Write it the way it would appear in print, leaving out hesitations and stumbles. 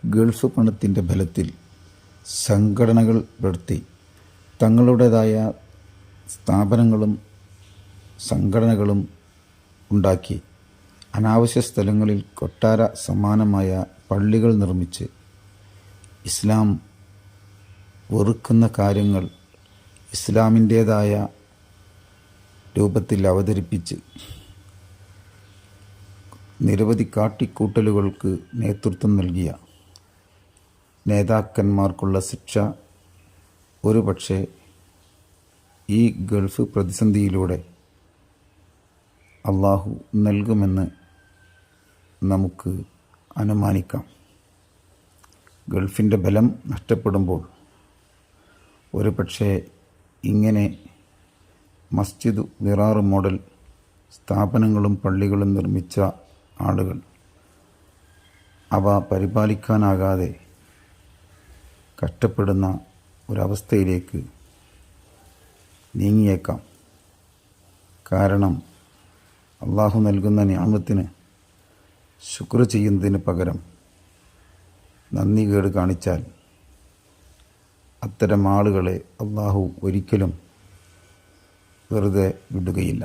Gulf പണത്തിൻ്റെ ബലത്തിൽ സംഘടനകൾ നടത്തി തങ്ങളുടേതായ സ്ഥാപനങ്ങളും സംഘടനകളും ഉണ്ടാക്കി അനാവശ്യ സ്ഥലങ്ങളിൽ കൊട്ടാര സമാനമായ പള്ളികൾ നിർമ്മിച്ച് ഇസ്ലാം വെറുക്കുന്ന കാര്യങ്ങൾ ഇസ്ലാമിൻ്റേതായ രൂപത്തിൽ അവതരിപ്പിച്ച് നിരവധി കാട്ടിക്കൂട്ടലുകൾക്ക് നേതൃത്വം നൽകിയ നേതാക്കന്മാർക്കുള്ള ശിക്ഷ ഒരുപക്ഷെ ഈ ഗൾഫ് പ്രതിസന്ധിയിലൂടെ അള്ളാഹു നൽകുമെന്ന് നമുക്ക് അനുമാനിക്കാം. ഗൾഫിൻ്റെ ബലം നഷ്ടപ്പെടുമ്പോൾ ഒരുപക്ഷെ ഇങ്ങനെ മസ്ജിദ് ദിറാർ മോഡൽ സ്ഥാപനങ്ങളും പള്ളികളും നിർമ്മിച്ച ആളുകൾ അവ പരിപാലിക്കാനാകാതെ കഷ്ടപ്പെടുന്ന ഒരവസ്ഥയിലേക്ക് നീങ്ങിയേക്കാം. കാരണം അള്ളാഹു നൽകുന്ന നിഅമത്തിന് ശുക്ർ ചെയ്യുന്നതിന് പകരം നന്ദികേട് കാണിച്ചാൽ അത്തരം ആളുകളെ അള്ളാഹു ഒരിക്കലും വെറുതെ വിടുകയില്ല.